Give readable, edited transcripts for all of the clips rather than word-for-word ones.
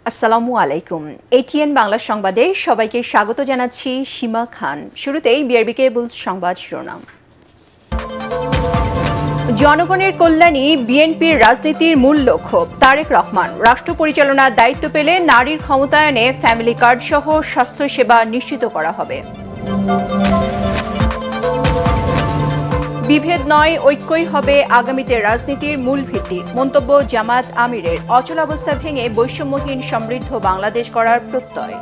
আসসালামু আলাইকুম। এটিএন বাংলা সংবাদে সবাইকে স্বাগত জানাচ্ছি সীমা খান। শুরুতেই বিআরবি কেবল সংবাদ শিরোনাম। জনগণের কল্যাণই বিএনপির রাজনীতির মূল লক্ষ্য। তারেক রহমান রাষ্ট্র পরিচালনার দায়িত্ব পেলে নারীর ক্ষমতায়নে ফ্যামিলি কার্ড সহ স্বাস্থ্যসেবা নিশ্চিত করা হবে। বিভেদ নয়, ঐক্যই হবে আগামীতে রাজনীতির মূল ভিত্তি। মন্তব্য জামায়াত আমিরের। অচলাবস্থা ভেঙে বৈষম্যহীন সমৃদ্ধ বাংলাদেশ গড়ার প্রত্যয়।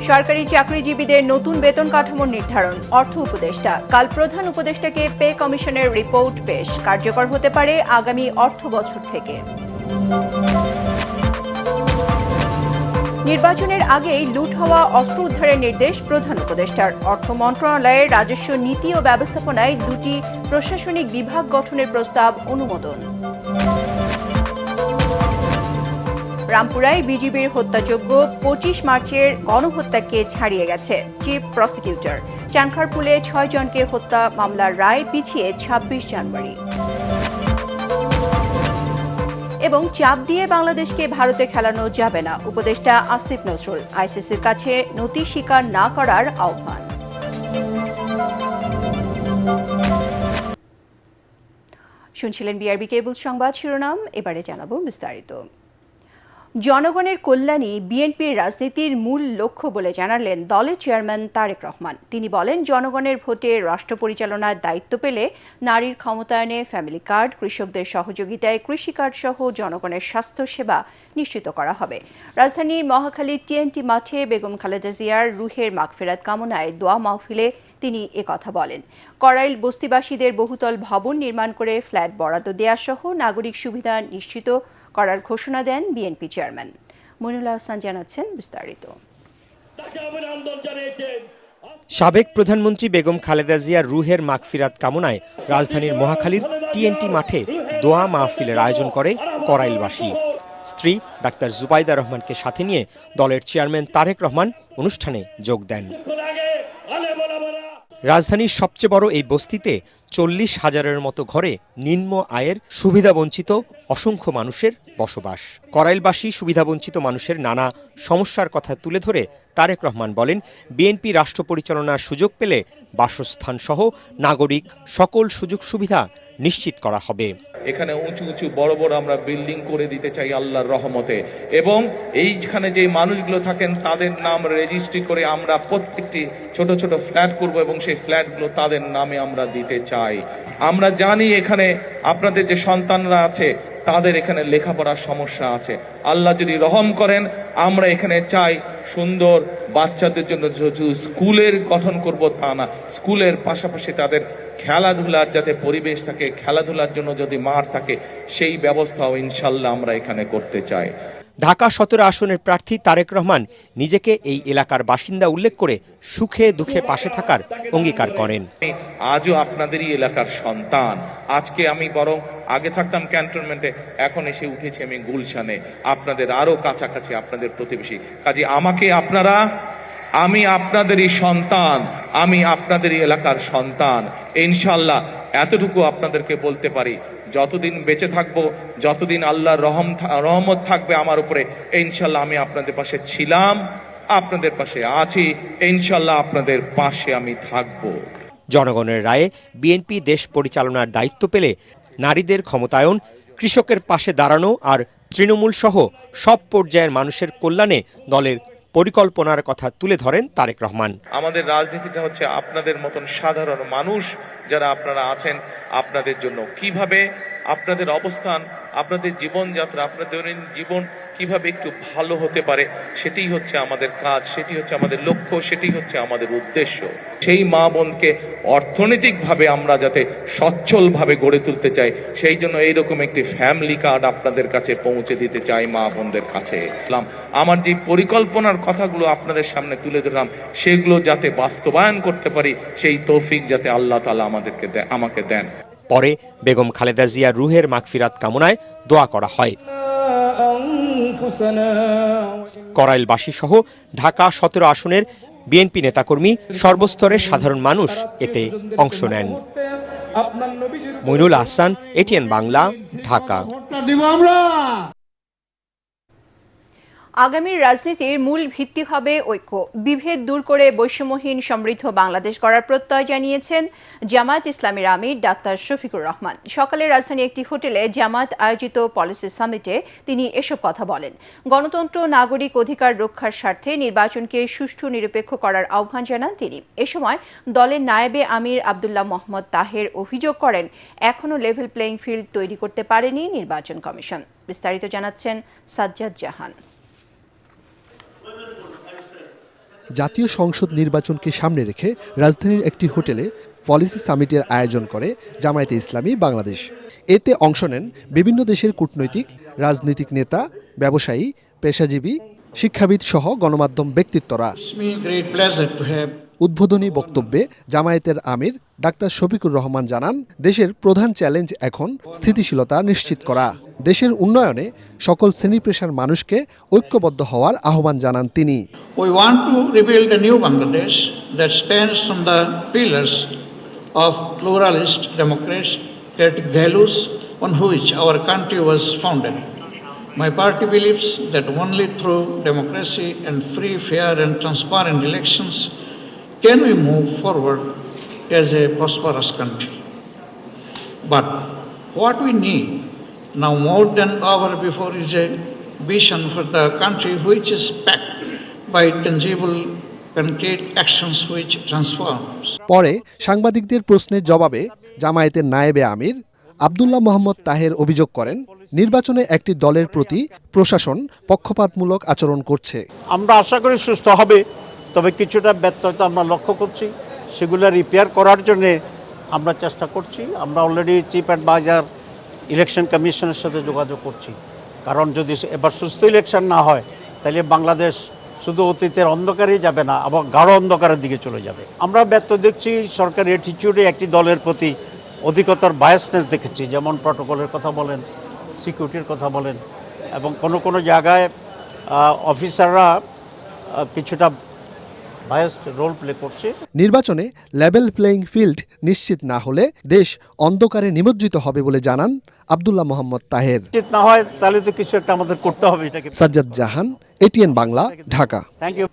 সরকারি চাকরিজীবীদের নতুন বেতন কাঠামো নির্ধারণ। অর্থ উপদেষ্টা কাল প্রধান উপদেষ্টাকে পে কমিশনের রিপোর্ট পেশ। কার্যকর হতে পারে আগামী অর্থ বছর থেকে। নির্বাচনের আগেই লুট হওয়া অস্ত্র উদ্ধারের নির্দেশ প্রধান উপদেষ্টার। অর্থ মন্ত্রণালয়ের রাজস্ব নীতি ও ব্যবস্থাপনায় দুটি প্রশাসনিক বিভাগ গঠনের প্রস্তাব অনুমোদন। রামপুরায় বিজিবির হত্যাযোগ্য ২৫ মার্চের গণহত্যাকে ছাড়িয়ে গেছে চিফ প্রসিকিউটর। চানখারপুলে ৬ জনকে হত্যা মামলার রায় পিছিয়ে ২৬ জানুয়ারি। এবং চাপ দিয়ে বাংলাদেশকে ভারতে খেলানো যাবে না, উপদেষ্টা আসিফ নজরুল। আইসিসির কাছে নতি স্বীকার না করার আহ্বান। শুনছিলেন বিআরবি কেবল সংবাদ শিরোনাম। এবারে জানাবো বিস্তারিত। জনগণের কল্যাণই বিএনপির রাজনীতির মূল লক্ষ্য বলে জানালেন দলের চেয়ারম্যান তারেক রহমান। তিনি বলেন, জনগণের ভোটে রাষ্ট্র পরিচালনার দায়িত্ব পেলে নারীর ক্ষমতায়নে ফ্যামিলি কার্ড, কৃষকদের সহযোগিতায় কৃষি কার্ড সহ জনগণের স্বাস্থ্যসেবা নিশ্চিত করা হবে। রাজধানীর মহাখালীর টিএনটি মাঠে বেগম খালেদা জিয়ার রুহের মাগফিরাত কামনায় দোয়া মাহফিলে তিনি একথা বলেন। করাইল বস্তিবাসীদের বহুতল ভবন নির্মাণ করে ফ্ল্যাট বরাদ্দ দেওয়া সহ নাগরিক সুবিধা নিশ্চিত করার ঘোষণা দেন বিএনপি চেয়ারম্যান। মইনুল হাসান জানাচ্ছেন বিস্তারিত। সাবেক প্রধানমন্ত্রী বেগম খালেদা জিয়ার রুহের মাগফিরাত কামনায় রাজধানীর মহাখালীর টিএনটি মাঠে দোয়া মাহফিলের আয়োজন করে করাইলবাসী। স্ত্রী ডাক্তার জুবাইদা রহমানকে সাথে নিয়ে দলের চেয়ারম্যান তারেক রহমান অনুষ্ঠানে যোগ দেন। রাজধানীর সবচেয়ে বড় এই বস্তিতে ৪০,০০০-এর মতো ঘরে নিম্ন আয়ের সুবিধাবঞ্চিত অসংখ্য মানুষের বসবাস। করাইলবাসী সুবিধাবঞ্চিত মানুষের নানা সমস্যার কথা তুলে ধরে তারেক রহমান বলেন, বিএনপি রাষ্ট্র পরিচালনার সুযোগ পেলে বাসস্থান সহ নাগরিক সকল সুযোগ সুবিধা নিশ্চিত করা হবে। এখানে উঁচু উঁচু বড় বড় আমরা বিল্ডিং করে দিতে চাই আল্লাহর রহমতে, এবং এইখানে যে মানুষগুলো থাকেন তাদের নাম রেজিস্ট্রি করে আমরা প্রত্যেকটি ছোট ছোট ফ্ল্যাট করব এবং সেই ফ্ল্যাটগুলো তাদের নামে আমরা দিতে চাই। আমরা জানি এখানে আপনাদের যে সন্তানরা আছে তাদের এখানে লেখাপড়ার সমস্যা আছে। আল্লাহ যদি রহম করেন, আমরা এখানে চাই সুন্দর বাচ্চাদের জন্য স্কুলের গঠন করব তা না, স্কুলের পাশাপাশি তাদের খেলাধুলার যাতে পরিবেশ থাকে, খেলাধুলার জন্য যদি মাঠ থাকে, সেই ব্যবস্থাও ইনশাল্লাহ আমরা এখানে করতে চাই। ঢাকা ১৭ আসনের প্রার্থী তারেক রহমান নিজেকে এই এলাকার বাসিন্দা উল্লেখ করে সুখে দুঃখে পাশে থাকার অঙ্গীকার করেন। আজও আপনাদেরই এলাকার সন্তান। আজকে আমি বরং আগে থাকতাম ক্যান্টনমেন্টে, এখন এসে উঠেছি আমি গুলশানে, আপনাদের আরো কাছাকাছি, আপনাদের প্রতিবেশী। কাজে আমাকে আপনারা, আমি আপনাদেরই সন্তান, আমি আপনাদেরই এলাকার সন্তান। ইনশাল্লাহ এতটুকু আপনাদেরকে বলতে পারি, যতদিন বেঁচে থাকবো, যতদিন আল্লাহর রহমত থাকবে আমার উপরে, ইনশাল্লাহ আমি আপনাদের পাশে ছিলাম, আপনাদের পাশে আছি, ইনশাল্লাহ আপনাদের পাশে আমি থাকব। জনগণের রায়ে বিএনপি দেশ পরিচালনার দায়িত্ব পেলে নারীদের ক্ষমতায়ন, কৃষকের পাশে দাঁড়ানো আর তৃণমূল সহ সব পর্যায়ের মানুষের কল্যাণে দলের পরিকল্পনার কথা তুলে ধরেন তারেক রহমান। আমাদের রাজনীতিটা হচ্ছে আপনাদের মতন সাধারণ মানুষ যারা আপনারা আছেন, আপনাদের জন্য কিভাবে আপনাদের অবস্থান, আপনাদের জীবনযাত্রা, আপনাদের জীবন কিভাবে একটু ভালো হতে পারে, সেটাই হচ্ছে আমাদের কাজ, সেটি হচ্ছে আমাদের লক্ষ্য, সেটি হচ্ছে আমাদের উদ্দেশ্য। সেই মা বোনকে অর্থনৈতিকভাবে আমরা যাতে সচ্ছলভাবে গড়ে তুলতে চাই, সেই জন্য এইরকম একটি ফ্যামিলি কার্ড আপনাদের কাছে পৌঁছে দিতে চাই, মা বোনদের কাছে। আমার যে পরিকল্পনার কথাগুলো আপনাদের সামনে তুলে ধরলাম, সেগুলো যাতে বাস্তবায়ন করতে পারি, সেই তৌফিক যাতে আল্লাহ তাআলা আমাকে দেন। পরে বেগম খালেদা জিয়ার রুহের মাগফিরাত কামনায় দোয়া করা হয়। করাইলবাসী সহ ঢাকা ১৭ আসনের বিএনপি নেতাকর্মী, সর্বস্তরের সাধারণ মানুষ এতে অংশ নেন। মইনুল আহসান, এটিএন বাংলা, ঢাকা। আগামীর রাজনীতির মূল ভিত্তি হবে ঐক্য, বিভেদ দূর করে বৈষম্যহীন সমৃদ্ধ বাংলাদেশ গড়ার প্রত্যয় জানিয়েছেন জামায়াত ইসলামীর আমির ডাক্তার শফিকুর রহমান। সকালে রাজধানী একটি হোটেলে জামায়াত আয়োজিত পলিসি সামিটে তিনি এসব কথা বলেন। গণতন্ত্র, নাগরিক অধিকার রক্ষার স্বার্থে নির্বাচনকে সুষ্ঠু নিরপেক্ষ করার আহ্বান জানান তিনি। এ সময় দলের নায়েবে আমির আব্দুল্লাহ মোহাম্মদ তাহের অভিযোগ করেন, এখনও লেভেল প্লেইং ফিল্ড তৈরি করতে পারেনি নির্বাচন কমিশন। বিস্তারিত জানাচ্ছেন সাজ্জাদ জাহান। জাতীয় সংসদ নির্বাচনকে সামনে রেখে রাজধানীর একটি হোটেলে পলিসি সামিটের আয়োজন করে জামায়াতে ইসলামী বাংলাদেশ। এতে অংশ নেন বিভিন্ন দেশের কূটনৈতিক, রাজনৈতিক নেতা, ব্যবসায়ী, পেশাজীবী, শিক্ষাবিদ সহ গণমাধ্যম ব্যক্তিত্বরা। উদ্বোধনী বক্তব্যে জামায়াতের আমির ডাক্তার শফিকুর রহমান জানান, দেশের প্রধান চ্যালেঞ্জ এখন স্থিতিশীলতা নিশ্চিত করা। দেশের উন্নয়নে সকল শ্রেণী পেশার মানুষকে ঐক্যবদ্ধ হওয়ার আহ্বান জানান তিনি। We want to rebuild a new Bangladesh that stands on the pillars of pluralist democratic values on which our country was founded. My party believes that only through democracy and free, fair and transparent elections can we move forward as a prosperous country. But what we need now more than ever before is a vision for the country which is backed by tangible, concrete actions which transforms. পরে সাংবাদিকদের প্রশ্নের জবাবে জামায়াতের নায়েবে আমির আব্দুল্লাহ মোহাম্মদ তাহের অভিযোগ করেন, নির্বাচনে একটি দলের প্রতি প্রশাসন পক্ষপাতমূলক আচরণ করছে। আমরা আশা করি সুস্থ হবে, তবে কিছুটা ব্যত্যয়তা আমরা লক্ষ্য করছি। সেগুলো রিপেয়ার করার জন্যে আমরা চেষ্টা করছি। আমরা অলরেডি চিফ অ্যাডভাইজার ইলেকশন কমিশনের সাথে যোগাযোগ করছি, কারণ যদি এবার সুস্থ ইলেকশন না হয় তাহলে বাংলাদেশ শুধু অতীতের অন্ধকারেই যাবে না, আবার গাঢ় অন্ধকারের দিকে চলে যাবে। আমরা ব্যর্থ দেখছি সরকারি অ্যাটিটিউডে একটি দলের প্রতি অধিকতর বায়াসনেস দেখেছি, যেমন প্রটোকলের কথা বলেন, সিকিউরিটির কথা বলেন, এবং কোনো জায়গায় অফিসাররা কিছুটা বায়াসড রোল প্লে করছে। নির্বাচনে লেভেল প্লেইং ফিল্ড নিশ্চিত না হলে দেশ অন্ধকারে নিমজ্জিত হবে বলে জানান আব্দুল্লাহ মোহাম্মদ তাহের। নিশ্চিত না হয় তাহলে তো কিছু একটা আমাদের করতে হবে। এটাকে Sajjad Jahan, ATN Bangla, Dhaka. Thank you.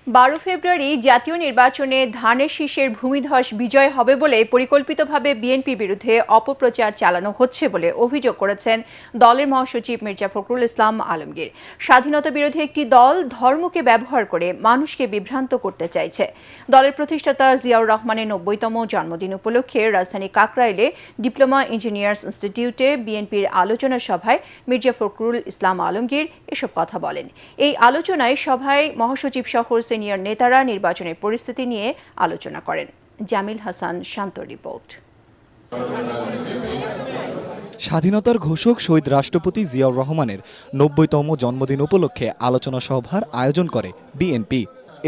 12 ফেব্রুয়ারি জাতীয় নির্বাচনে ধানের শীষের ভূমিধস বিজয় হবে বলে পরিকল্পিতভাবে বিএনপির বিরুদ্ধে অপপ্রচার চালানো হচ্ছে বলে অভিযোগ করেছেন দলের মহাসচিব মির্জা ফখরুল ইসলাম আলমগীর। স্বাধীনতা বিরোধী একটি দল ধর্মকে ব্যবহার করে মানুষকে বিভ্রান্ত করতে চাইছে। দলের প্রতিষ্ঠাতা জিয়াউর রহমানের 90তম জন্মদিন উপলক্ষে রাজধানী কাকরাইলে ডিপ্লোমা ইঞ্জিনিয়ার্স ইনস্টিটিউটে বিএনপির আলোচনা সভায় মির্জা ফখরুল ইসলাম আলমগীর এসব কথা বলেন। এই আলোচনায় সভায় মহাসচিব সহ সিনিয়র নেতারা নির্বাচনের পরিস্থিতি নিয়ে আলোচনা করেন। জামিল হাসান শান্ত রিপোর্ট। স্বাধীনতার ঘোষক শহীদ রাষ্ট্রপতি জিয়াউর রহমানের 90তম জন্মদিন উপলক্ষে আলোচনা সভার আয়োজন করে বিএনপি।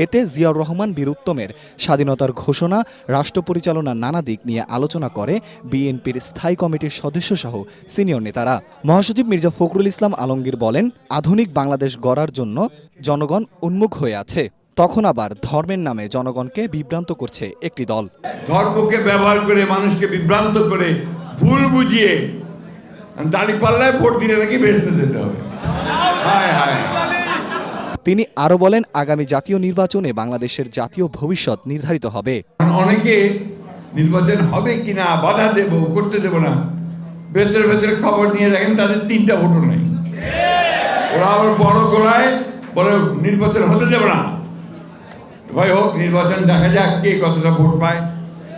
এতে জিয়াউর রহমান বীর উত্তমের স্বাধীনতার ঘোষণা, রাষ্ট্র পরিচালনার নানা দিক নিয়ে আলোচনা করে বিএনপির স্থায়ী কমিটির সদস্যসহ সিনিয়র নেতারা। মহাসচিব মির্জা ফখরুল ইসলাম আলমগীর বলেন, আধুনিক বাংলাদেশ গড়ার জন্য জনগণ উন্মুখ হয়ে আছে। তখন আবার ধর্মের নামে জনগণকে বিভ্রান্ত করছে একটি দল। ধর্মকে ব্যবহার করে মানুষকে বিভ্রান্ত করে ভুল বুঝিয়ে দাঁড়িপাল্লায় ভোট দিলে নাকি বেরোতে যেতে হবে। হায় হায়। তিনি আরো বলেন, আগামী জাতীয় নির্বাচনে বাংলাদেশের জাতীয় ভবিষ্যৎ নির্ধারিত হবে। অনেকে নির্বাচন হবে কিনা বাধা দেব, করতে দেব না, ভেতরে ভেতরে খবর নিয়ে দেখেন তাদের 3টা ভোটও নেই। ওরা আবার বড় গলায় বলে নির্বাচন হতে দেব না। ভাই হোক, নির্বাচন দেখা যাক কে কতটা ভোট পায়।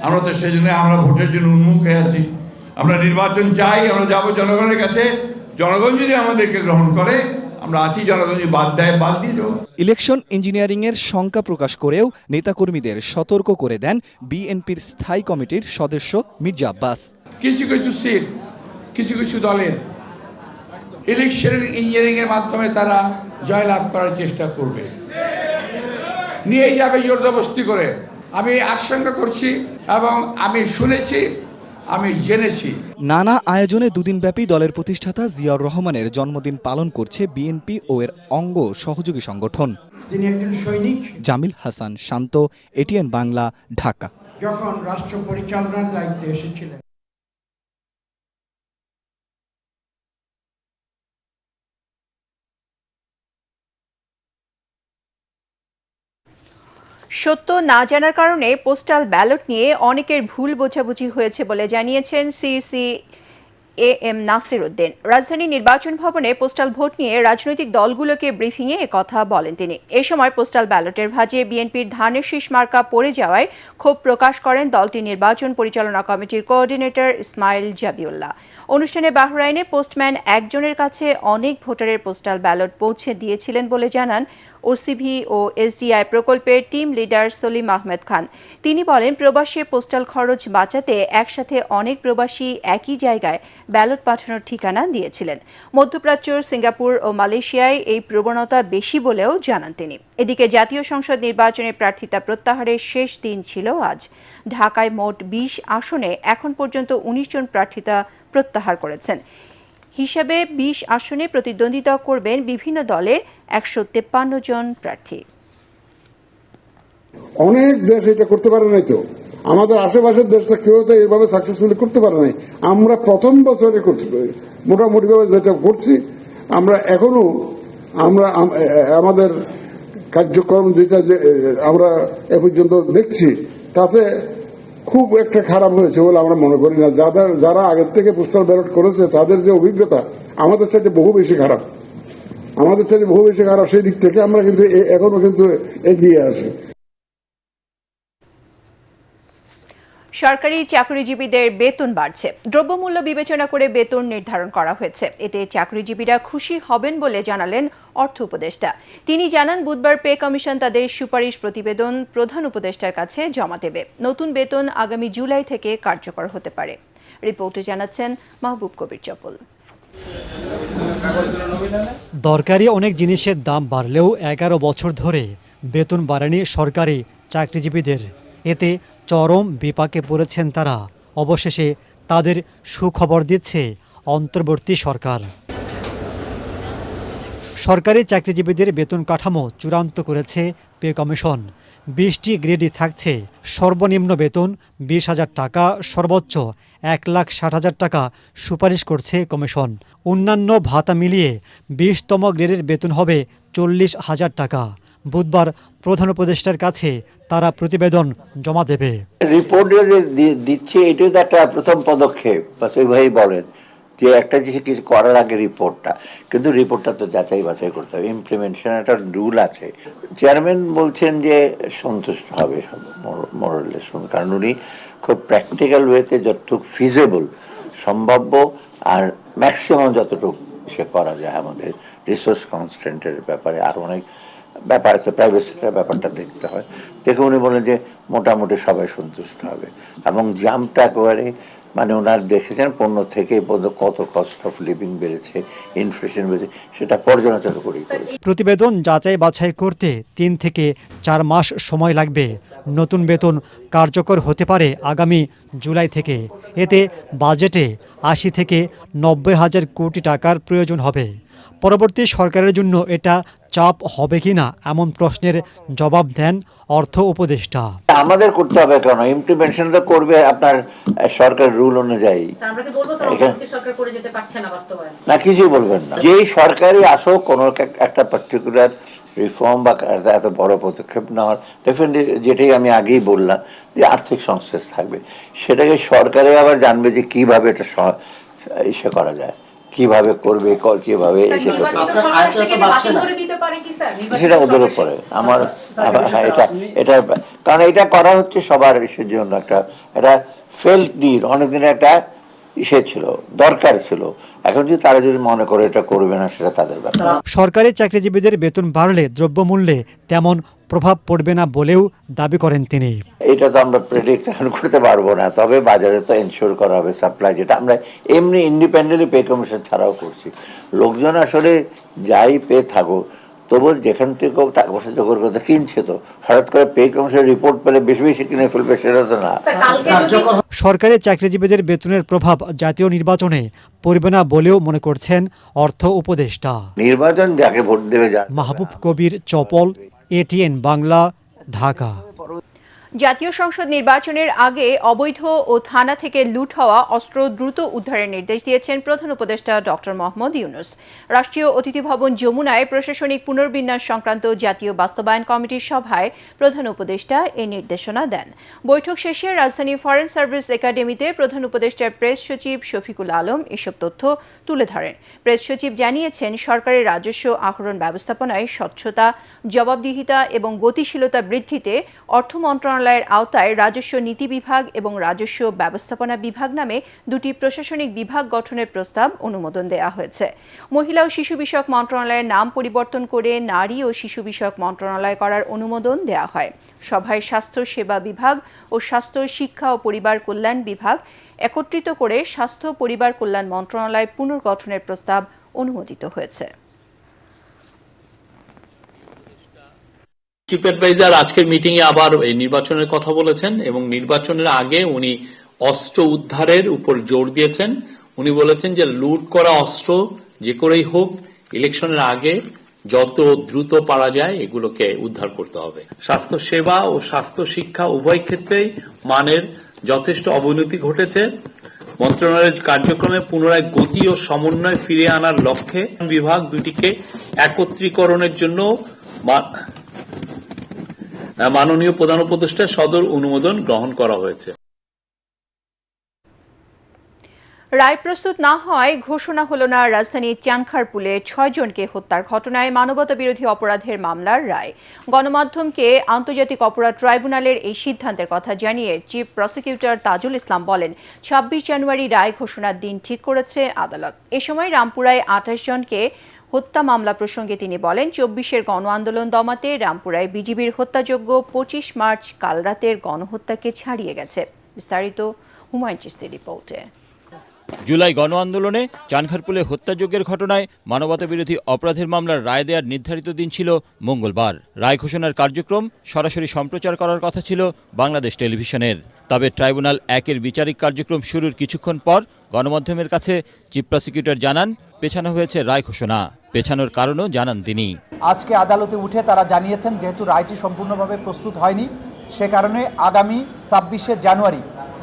আমরা তো সেই জন্য আমরা ভোটের জন্য উন্মুখ হয়ে আছি। আমরা নির্বাচন চাই, আমরা যাব জনগণের কাছে। জনগণ যদি আমাদেরকে গ্রহণ করে আমরা আছি, জনগণ যদি বাদ দেয় বাদ দিয়ে দেবো। ইলেকশন ইঞ্জিনিয়ারিং এর শঙ্কা প্রকাশ করেও নেতাকর্মীদের সতর্ক করে দেন বিএনপির স্থায়ী কমিটির সদস্য মির্জা আব্বাস। কিছু কিছু সিট কিছু কিছু দলের ইলেকশন ইঞ্জিনিয়ারিং এর মাধ্যমে তারা জয়লাভ করার চেষ্টা করবে, নিয়ে যাবে জোরদস্তি করে। আমি আশঙ্কা করছি এবং আমি শুনেছি, আমি জেনেছি। নানা আয়োজনে দুদিনব্যাপী দলের প্রতিষ্ঠাতা জিয়াউর রহমানের জন্মদিন পালন করছে বিএনপি ও এর অঙ্গ সহযোগী সংগঠন। তিনি একজন সৈনিক। জামিল হাসান শান্ত, এটিএন বাংলা, ঢাকা। যখন রাষ্ট্র পরিচালনার দায়িত্বে এসেছিলেন। সত্য না জানার কারণে পোস্টাল ব্যালট নিয়ে অনেকের ভুল বোঝাবুঝি হয়েছে বলে জানিয়েছেন সিইসি এম নাসির উদ্দিন। রাজধানী নির্বাচন ভবনে পোস্টাল ভোট নিয়ে রাজনৈতিক দলগুলোকে ব্রিফিংয়ে একথা বলেন তিনি। এ সময় পোস্টাল ব্যালটের ভাঁজে বিএনপির ধানের শীষ মার্কা পড়ে যাওয়ায় ক্ষোভ প্রকাশ করেন দলটির নির্বাচন পরিচালনা কমিটির কোঅর্ডিনেটর ইসমাইল জাবিউল্লাহ। অনুষ্ঠানে বাহরাইনে পোস্টম্যান একজনের কাছে অনেক ভোটারের পোস্টাল ব্যালট পৌঁছে দিয়েছিলেন বলে জানান ওসিভি ও এসডিআই প্রকল্পের টিম লিডার সলিম আহমেদ খান। তিনি বলেন, প্রবাসে পোস্টাল খরচ বাঁচাতে একসাথে অনেক প্রবাসী একই জায়গায় ব্যালট পাঠানোর ঠিকানা দিয়েছিলেন। মধ্যপ্রাচ্য, সিঙ্গাপুর ও মালয়েশিয়ায় এই প্রবণতা বেশি বলেও জানান তিনি। এদিকে জাতীয় সংসদ নির্বাচনে প্রার্থিতা প্রত্যাহারের শেষ দিন ছিল আজ। ঢাকায় মোট ২০ আসনে এখন পর্যন্ত ১৯ জন প্রার্থিতা প্রত্যাহার করেছেন। হিসাবে ২০ আসনে প্রতিদ্বন্দ্বিতা করবেন বিভিন্ন দলের ১৫৩ জন প্রার্থী। অনেক দেশ এটা করতে পারে নাই, তো আমাদের আশেপাশের দেশটা কেউ তো এইভাবে সাকসেসফুলি করতে পারে নাই। আমরা প্রথম বছরে করছি, মোটামুটি ভাবে যেটা করছি আমরা এখনো আমাদের কার্যক্রম যেটা আমরা এ পর্যন্ত দেখছি তাতে খুব একটা খারাপ হয়েছে বলে আমরা মনে করি না। যারা আগের থেকে পোস্টাল ব্যালট করেছে তাদের যে অভিজ্ঞতা আমাদের চাইতে বহু বেশি খারাপ, সেই দিক থেকে আমরা কিন্তু এখনো কিন্তু এগিয়ে আছি। সরকারি চাকরিজীবীদের বেতন বাড়ছে। দ্রব্যমূল্য বিবেচনা করে বেতন নির্ধারণ করা হয়েছে। এতে চাকরিজীবীরা খুশি হবেন বলে জানালেন অর্থ উপদেষ্টা। তিনি জানান, বুধবার পে কমিশন তাদের সুপারিশ প্রতিবেদন প্রধান উপদেষ্টার কাছে জমা দেবে। নতুন বেতন আগামী জুলাই থেকে কার্যকর হতে পারে। রিপোর্টে জানাচ্ছেন মাহবুব কবির চপল। দরকারি অনেক জিনিসের দাম বাড়লেও 11 বছর ধরে বেতন বাড়েনি সরকারি চাকরিজীবীদের। এতে চরম বিপাকে পড়েছেন তারা। অবশেষে তাদের সুখবর দিচ্ছে অন্তর্বর্তী সরকার। সরকারি চাকরিজীবীদের বেতন কাঠামো চূড়ান্ত করেছে পে কমিশন। 20টি গ্রেডই থাকছে। সর্বনিম্ন বেতন 20,000 টাকা, সর্বোচ্চ 1,60,000 টাকা সুপারিশ করছে কমিশন। অন্যান্য ভাতা মিলিয়ে 20তম গ্রেডের বেতন হবে 40,000 টাকা। বুধবার প্রধান উপদেষ্টার কাছে তারা প্রতিবেদন জমা দেবে। রিপোর্ট দিচ্ছে, এটাই তো একটা প্রথম পদক্ষেপ। ওইভাবেই বলেন যে একটা জিনিস কিছু করার আগে রিপোর্টটা, কিন্তু রিপোর্টটা তো যাচাই বাছাই করতে হবে। ইমপ্লিমেন্টেশন একটা রুল আছে। চেয়ারম্যান বলছেন যে সন্তুষ্ট হবে মোরালেস, কারণ উনি খুব প্র্যাকটিক্যাল ওয়েতে যতটুকু ফিজেবল সম্ভাব্য আর ম্যাক্সিমাম যতটুকু সে করা যায়। আমাদের রিসোর্স কনস্ট্রেন্টের ব্যাপারে আর অনেক ব্যাপার আছে, প্রাইভেট সেক্টরের ব্যাপারটা দেখতে হয়। দেখে উনি বলেন যে মোটামুটি সবাই সন্তুষ্ট হবে। এবং জাম্পটা একেবারে মানে ওনার দেখেছেন পণ্য থেকে কত কস্ট অফ লিভিং বেড়েছে, ইনফ্লেশন বেড়েছে, সেটা পর্যালোচনা করেই করেছে। প্রতিবেদন যাচাই বাছাই করতে 3 থেকে 4 মাস সময় লাগবে। নতুন বেতন কার্যকর হতে পারে আগামী জুলাই থেকে। এতে বাজেটে 80 থেকে 90 হাজার কোটি টাকার প্রয়োজন হবে। পরবর্তী সরকারের জন্য এটা চাপ হবে কিনা এমন প্রশ্নের জবাব দেন অর্থ উপদেষ্টা। আমাদের করতে হবে কেন, ইমপ্লিমেন্টেশন তো করবে আপনার সরকার রুল অনুযায়ী। না, কিছুই বলবেন না। যেই সরকারই আসুক কোনো একটা পার্টিকুলার রিফর্ম বা এত বড় পদক্ষেপ নেওয়ার, ডেফিনেটলি যেটাই আমি আগেই বললাম যে আর্থিক সংশ্লেষ থাকবে, সেটাকে সরকারে আবার জানবে যে কিভাবে এটা ইসে করা যায়, কিভাবে করবে, কিভাবে সেটা ওদের উপরে। আমার এটা কারণ এটা করা হচ্ছে সবার ইসের জন্য, একটা ফেল্ট নিড, অনেকদিনের একটা ইসে ছিল, দরকার ছিল। এখন যদি তারা যদি মনে করে এটা করবে না, সেটা তাদের ব্যাপার। সরকারি চাকরিজীবীদের বেতন বাড়লে দ্রব্যমূল্যে তেমন প্রভাব পড়বে না বলেও দাবি করেন তিনি। এটা তো আমরা প্রেডিক্ট করতে পারবো না, তবে বাজারে তো এনশিওর করা হবে সাপ্লাই, যেটা আমরা এমনি ইন্ডিপেন্ডেন্টলি পে কমিশন ছাড়াও করছি। লোকজন আসলে যাই পে থাকো, তবু যেখান থেকেও টাকা পয়সা জোগাড় করতে কিনছে, তো হঠাৎ করে পে কমিশনের রিপোর্ট পেলে বেশি বেশি কিনে ফেলবে, সেটা তো না। সরকারি চাকরিজীবীদের বেতনের প্রভাব জাতীয় নির্বাচনে পড়বে না বলেও মনে করছেন অর্থ উপদেষ্টা। নির্বাচন যাকে ভোট দেবে। মাহবুব কবির চপল, ATN বাংলা, ঢাকা। জাতীয় সংসদ নির্বাচনের আগে অবৈধ ও থানা থেকে লুট হওয়া অস্ত্র দ্রুত উদ্ধারের নির্দেশ দিয়েছেন প্রধান উপদেষ্টা ডক্টর মোহাম্মদ ইউনূস। রাষ্ট্রীয় অতিথি ভবন যমুনায় প্রশাসনিক পুনর্বিন্যাস সংক্রান্ত জাতীয় বাস্তবায়ন কমিটির সভায় প্রধান উপদেষ্টা এই নির্দেশনা দেন। বৈঠক শেষে রাজধানী ফরেন সার্ভিস একাডেমিতে প্রধান উপদেষ্টার প্রেস সচিব শফিকুল আলম এসব তথ্য তুলে ধরেন। প্রেস সচিব জানিয়েছেন, সরকারের রাজস্ব আহরণ ব্যবস্থাপনায় স্বচ্ছতা, জবাবদিহিতা এবং গতিশীলতা বৃদ্ধিতে অর্থ মন্ত্রণালয়ের আওতায় রাজস্ব নীতি বিভাগ এবং রাজস্ব ব্যবস্থাপনা বিভাগ নামে দুটি প্রশাসনিক বিভাগ গঠনের প্রস্তাব অনুমোদন দেওয়া হয়েছে। মহিলা ও শিশু বিষয়ক মন্ত্রণালয়ের নাম পরিবর্তন করে নারী ও শিশু বিষয়ক মন্ত্রণালয় করার অনুমোদন দেওয়া হয়। সভায় স্বাস্থ্য সেবা বিভাগ ও স্বাস্থ্য শিক্ষা ও পরিবার কল্যাণ বিভাগ একত্রিত করে স্বাস্থ্য পরিবার কল্যাণ মন্ত্রণালয় পুনর্গঠনের প্রস্তাব অনুমোদিত হয়েছে। চিফ অ্যাডভাইজার আজকের মিটিং এ আবার এই নির্বাচনের কথা বলেছেন এবং নির্বাচনের আগে উনি অস্ত্র উদ্ধারের উপর জোর দিয়েছেন। উনি বলেছেন যে লুট করা অস্ত্র যে করেই হোক ইলেকশনের আগে যত দ্রুত পারা যায় এগুলোকে উদ্ধার করতে হবে। স্বাস্থ্য সেবা ও স্বাস্থ্য শিক্ষা উভয় ক্ষেত্রেই মানের যথেষ্ট অবনতি ঘটেছে। মন্ত্রণালয়ের কার্যক্রমে পুনরায় গতি ও সমন্বয় ফিরিয়ে আনার লক্ষ্যে বিভাগ দুটিকে একত্রীকরণের জন্য মাননীয় প্রধান উপদেষ্টার সদর অনুমোদন গ্রহণ করা হয়েছে। রায় প্রস্তুত না হওয়ায় ঘোষণা হল না রাজধানীর চানখারপুলে ৬ জনকে হত্যার ঘটনায় মানবতা বিরোধী অপরাধের মামলার রায়। গণমাধ্যমকে আন্তর্জাতিক অপরাধ ট্রাইব্যুনালের এই সিদ্ধান্তের কথা জানিয়ে চিফ প্রসিকিউটর তাজুল ইসলাম বলেন, ২৬ জানুয়ারি রায় ঘোষণার দিন ঠিক করেছে আদালত। এ সময় রামপুরায় ২৮ জনকে হত্যা মামলা প্রসঙ্গে তিনি বলেন, ২৪-এর গণ আন্দোলন দমাতে রামপুরায় বিজিবির হত্যাযোগ্য ২৫ মার্চ কালরাতের গণহত্যাকে ছাড়িয়ে গেছে। বিস্তারিত হুমায়ুন চিস্তির রিপোর্টে। জুলাই গণ আন্দোলনে চানখারপুলে হত্যাযজ্ঞের ঘটনায় মানবতা বিরোধী অপরাধের মামলার রায় দেওয়ার নির্ধারিত দিন ছিল মঙ্গলবার। রায় ঘোষণার কার্যক্রম সরাসরি সম্প্রচার করার কথা ছিল বাংলাদেশ টেলিভিশনের। তবে ট্রাইব্যুনাল ১-এর বিচারিক কার্যক্রম শুরুর কিছুক্ষণ পর গণমাধ্যমের কাছে চিফ প্রসিকিউটর জানান, পেছানো হয়েছে রায় ঘোষণা। পেছানোর কারণও জানান তিনি। আজকে আদালতে উঠে তারা জানিয়েছেন, যেহেতু রায়টি সম্পূর্ণভাবে প্রস্তুত হয়নি, সে কারণে আগামী ২৬শে জানুয়ারি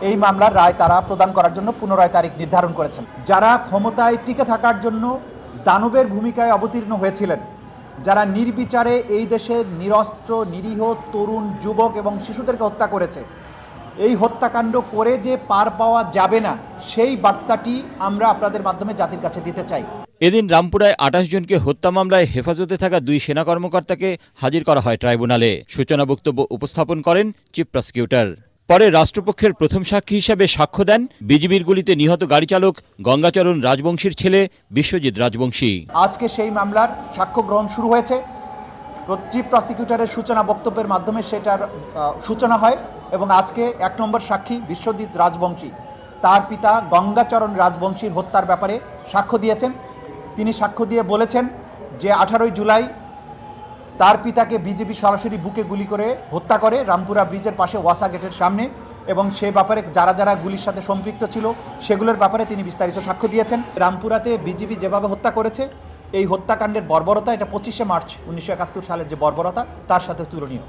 এই মামলার রায় তারা প্রদান করার জন্য পুনরায় তারিখ নির্ধারণ করেছেন। যারা ক্ষমতায় টিকে থাকার জন্য দানবের ভূমিকায় অবতীর্ণ হয়েছিলেন, যারা নির্বিচারে এই দেশের নিরস্ত্র নিরীহ তরুণ যুবক এবং শিশুদেরকে হত্যা করেছে, এই হত্যাকাণ্ড করে যে পার পাওয়া যাবে না, সেই বার্তাটি আমরা আপনাদের মাধ্যমে জাতির কাছে দিতে চাই। এদিন রামপুরায় ২৮ জনকে হত্যা মামলায় হেফাজতে থাকা ২ সেনা কর্মকর্তাকে হাজির করা হয় ট্রাইব্যুনালে। সূচনা বক্তব্য উপস্থাপন করেন চিফ প্রসিকিউটর। পরে রাষ্ট্রপক্ষের প্রথম সাক্ষী হিসেবে সাক্ষ্য দেন বিজিবির গুলিতে নিহত গাড়ি চালক গঙ্গাচরণ রাজবংশীর ছেলে বিশ্বজিৎ রাজবংশী। আজকে সেই মামলার সাক্ষ্য গ্রহণ শুরু হয়েছে। চিফ প্রসিকিউটরের সূচনা বক্তব্যের মাধ্যমে সেটার সূচনা হয় এবং আজকে ১ নম্বর সাক্ষী বিশ্বজিৎ রাজবংশী তার পিতা গঙ্গাচরণ রাজবংশীর হত্যার ব্যাপারে সাক্ষ্য দিয়েছেন। তিনি সাক্ষ্য দিয়ে বলেছেন যে ১৮ জুলাই তার পিতাকে বিজেপি সরাসরি বুকে গুলি করে হত্যা করে রামপুরা ব্রিজের পাশে ওয়াসা গেটের সামনে, এবং সে ব্যাপারে যারা যারা গুলির সাথে সম্পৃক্ত ছিল সেগুলোর ব্যাপারে তিনি বিস্তারিত সাক্ষ্য দিয়েছেন। রামপুরাতে বিজেপি যেভাবে হত্যা করেছে, এই হত্যাকাণ্ডের বর্বরতা, এটা ২৫শে মার্চ ১৯৭১ সালের যে বর্বরতা, তার সাথে তুলনীয়।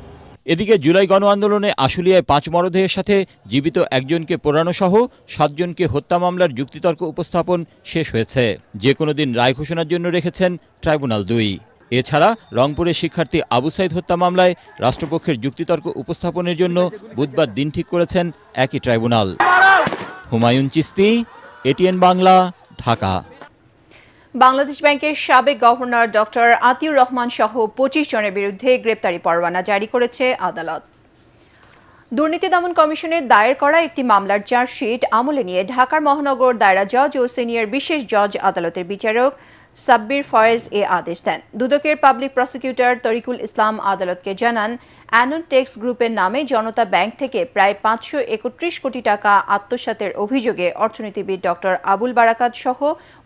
এদিকে জুলাই গণ আন্দোলনে আশুলিয়ায় ৫ মরদেহের সাথে জীবিত একজনকে পোড়ানো সহ ৭ জনকে হত্যা মামলার যুক্তিতর্ক উপস্থাপন শেষ হয়েছে। যে কোনো দিন রায় ঘোষণার জন্য রেখেছেন ট্রাইব্যুনাল ২। এছাড়া রংপুরের শিক্ষার্থী আবু সাইদ হত্যা মামলায় রাষ্ট্রপক্ষের যুক্তিতর্ক উপস্থাপনের জন্য বুধবার দিন ঠিক করেছেন একই ট্রাইব্যুনাল। হুমায়ুন চিস্তি, এটিএন বাংলা, ঢাকা। বাংলাদেশ ব্যাংকের সাবেক গভর্নর ডক্টর আতিউর রহমান সহ ২৫ জনের বিরুদ্ধে গ্রেপ্তারি পরোয়ানা জারি করেছে আদালত। দুর্নীতি দমন কমিশনের দায়ের করা একটি মামলার চার্জশিট আমলে নিয়ে ঢাকার মহানগর দায়রা জজ ও সিনিয়র বিশেষ জজ আদালতের বিচারক সাব্বির ফয়েজ এ আদেশ দেন। দুদকের পাবলিক প্রসিকিউটর তরিকুল ইসলাম আদালতকে জানান, অ্যানোটেক্স গ্রুপের নামে জনতা ব্যাংক থেকে প্রায় ৫৩১ কোটি টাকা আত্মসাতের অভিযোগে অর্থনীতিবিদ ডক্টর আবুল বারাকাত সহ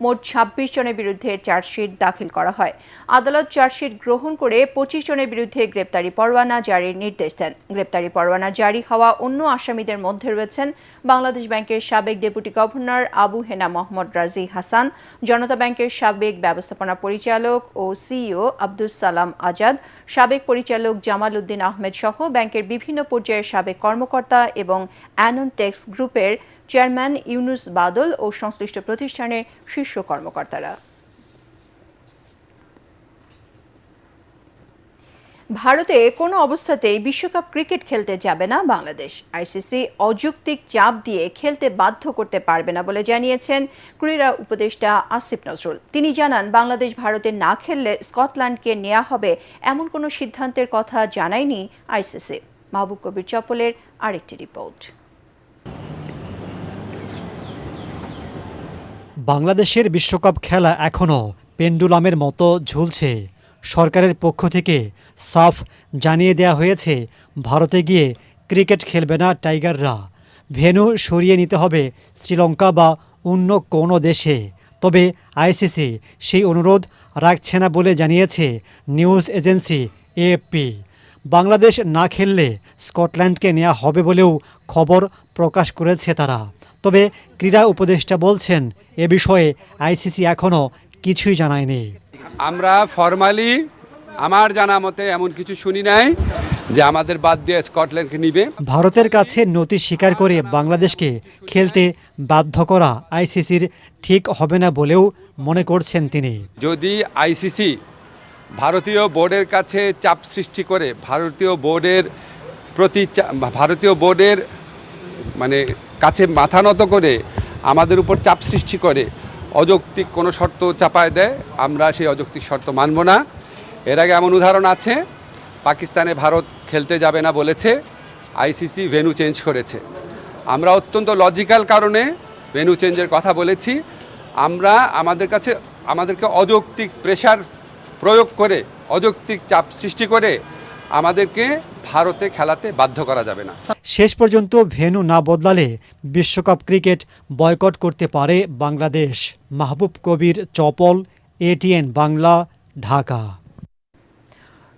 মোট ২৬ জনের বিরুদ্ধে চার্জশিট দাখিল করা হয়। আদালত চার্জশিট গ্রহণ করে ২৫ জনের বিরুদ্ধে গ্রেপ্তারি পরোয়ানা জারির নির্দেশ দেন। গ্রেপ্তারি পরোয়ানা জারি হওয়া অন্য আসামিদের মধ্যে রয়েছেন বাংলাদেশ ব্যাংকের সাবেক ডেপুটি গভর্নর আবু হেনা মোহাম্মদ রাজি হাসান, জনতা ব্যাংকের সাবেক ব্যবস্থাপনা পরিচালক ও সিইও আব্দুস সালাম আজাদ, সাবেক পরিচালক জামাল উদ্দিন আহমেদ আহমেদ সহ ব্যাংকের বিভিন্ন পর্যায়ের সাবেক কর্মকর্তা এবং অ্যাননটেক্স গ্রুপের চেয়ারম্যান ইউনুস বাদল ও সংশ্লিষ্ট প্রতিষ্ঠানের শীর্ষ কর্মকর্তারা। ভারতে কোনো অবস্থাতেই বিশ্বকাপ ক্রিকেট খেলতে যাবে না বাংলাদেশ। আইসিসি অযৌক্তিক চাপ দিয়ে খেলতে বাধ্য করতে পারবে না বলে জানিয়েছেন ক্রীড়া উপদেষ্টা আসিফ নজরুল। তিনি জানান, বাংলাদেশ ভারতে না খেললে স্কটল্যান্ডকে নেওয়া হবে এমন কোনো সিদ্ধান্তের কথা জানায়নি আইসিসি। মাহবুব কবির চপলের আরেকটি রিপোর্ট। বাংলাদেশের বিশ্বকাপ খেলা এখনও পেন্ডুলামের মতো ঝুলছে। সরকারের পক্ষ থেকে সাফ জানিয়ে দেওয়া হয়েছে, ভারতে গিয়ে ক্রিকেট খেলবে না টাইগাররা। ভেন্যু সরিয়ে নিতে হবে শ্রীলঙ্কা বা অন্য কোনো দেশে। তবে আইসিসি সেই অনুরোধ রাখছে না বলে জানিয়েছে নিউজ এজেন্সি এএফপি। বাংলাদেশ না খেললে স্কটল্যান্ডকে নেওয়া হবে বলেও খবর প্রকাশ করেছে তারা। তবে ক্রীড়া উপদেষ্টা বলছেন, এ বিষয়ে আইসিসি এখনও কিছুই জানায়নি। আমরা ফরমালি আমার জানা মতে এমন কিছু শুনি নাই যে আমাদের বাদ দিয়ে স্কটল্যান্ডকে নিবে। ভারতের কাছে নতি স্বীকার করে বাংলাদেশকে খেলতে বাধ্য করা আইসিসির ঠিক হবে না বলেও মনে করছেন তিনি। যদি আইসিসি ভারতীয় বোর্ডের কাছে চাপ সৃষ্টি করে, ভারতীয় বোর্ডের মানে কাছে মাথা নত করে আমাদের উপর চাপ সৃষ্টি করে অযৌক্তিক কোনো শর্ত চাপায় দেয়, আমরা সেই অযৌক্তিক শর্ত মানব না। এর আগে এমন উদাহরণ আছে, পাকিস্তানে ভারত খেলতে যাবে না বলেছে, আইসিসি ভেন্যু চেঞ্জ করেছে। আমরা অত্যন্ত লজিক্যাল কারণে ভেন্যু চেঞ্জের কথা বলেছি। আমরা আমাদেরকে অযৌক্তিক প্রেশার প্রয়োগ করে, অযৌক্তিক চাপ সৃষ্টি করে আমাদেরকে ভারতে খেলাতে বাধ্য করা যাবে না। শেষ পর্যন্ত ভেন্যু না বদলালে বিশ্বকাপ ক্রিকেট বয়কট করতে পারে বাংলাদেশ। মাহবুব কবির চপল, এটিএন বাংলা, ঢাকা।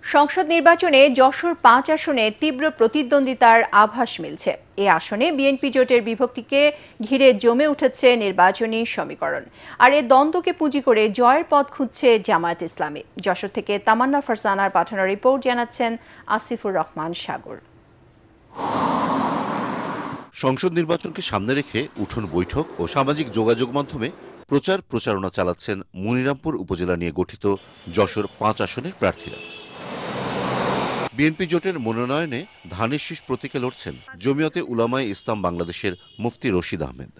সংসদ নির্বাচনে যশোর 5 আসনে তীব্র প্রতিদ্বন্দ্বিতার আভাস মিলছে। এ আসনে বিএনপি জোটের বিভক্তিকে ঘিরে জমে উঠেছে নির্বাচনী সমীকরণ। আর এ দ্বন্দ্বকে পুঁজি করে জয়ের পথ খুঁজছে জামায়াত ইসলামী। যশোর থেকে তামান্না ফারজানার পাঠানো রিপোর্ট জানাচ্ছেন আসিফুর রহমান সাগর। সংসদ নির্বাচনকে সামনে রেখে উঠোন বৈঠক ও সামাজিক যোগাযোগ মাধ্যমে প্রচারণা চালাচ্ছেন মনিরামপুর উপজেলা নিয়ে গঠিত যশোর 5 আসনের প্রার্থীরা। বিএনপি জোটের মনোনয়নে ধানের শীষ প্রতীকে লড়ছেন জমিয়তে উলামায়ে ইসলাম বাংলাদেশের মুফতি রশিদ আহমেদ।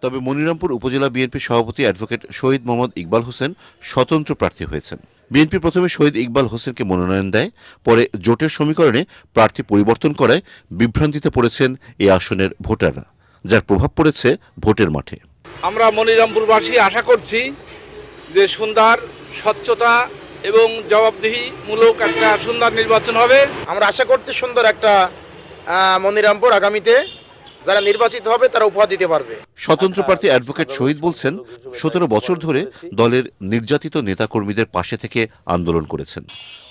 তবে মনিরামপুর উপজেলা বিএনপি সভাপতি অ্যাডভোকেট শহীদ মোহাম্মদ ইকবাল হোসেন স্বতন্ত্র প্রার্থী হয়েছেন। বিএনপি প্রথমে শহীদ ইকবাল হোসেনকে মনোনয়ন দেয়, পরে জোটের সমীকরণে প্রার্থী পরিবর্তন করায় বিভ্রান্তিতে পড়েছেন এ আসনের ভোটাররা, যার প্রভাব পড়েছে ভোটের মাঠে। আমরা মনিরামপুরবাসী আশা করছি যে সুন্দর, স্বচ্ছতা এবং জবাবদিহিমূলক একটা সুন্দর নির্বাচন হবে। আমরা আশা করছি সুন্দর একটা মনিরামপুর আগামীতে যারা নির্বাচিত হবে তারা উপহার দিতে পারবে। স্বতন্ত্র প্রার্থী অ্যাডভোকেট শহীদ বলছেন, 17 বছর ধরে দলের নির্যাতিত নেতাকর্মীদের পাশে থেকে আন্দোলন করেছেন।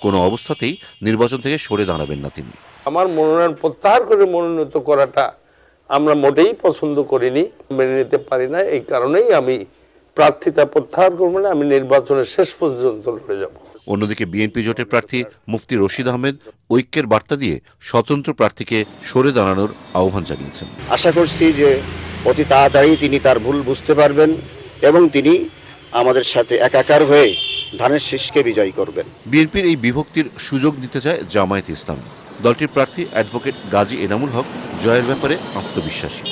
কোনো অবস্থাতেই নির্বাচন থেকে সরে দাঁড়াবেন না তিনি। আমার মনোনয়ন প্রত্যাহার করে মনোনীত করাটা আমরা মোটেই পছন্দ করিনি, মেনে নিতে পারি না। এই কারণেই আমি প্রার্থিতা প্রত্যাহার করব না, আমি নির্বাচনের শেষ পর্যন্ত লড়ে যাব। অন্যদিকে বিএনপি জোটের প্রার্থী মুফতি রশিদ আহমেদ ঐক্যের বার্তা দিয়ে স্বতন্ত্র প্রার্থীকে সরে দাঁড়ানোর আহ্বান জানিয়েছেন। আশা করছি যে অতি তাড়াতাড়ি তিনি তার ভুল বুঝতে পারবেন এবং তিনি আমাদের সাথে একাকার হয়ে ধানের শীষকে বিজয় করবেন। বিএনপির এই বিভক্তির সুযোগ নিতে চায় জামায়াত ইসলাম। দলটির প্রার্থী অ্যাডভোকেট গাজী এনামুল হক জয়ের ব্যাপারে আত্মবিশ্বাসী।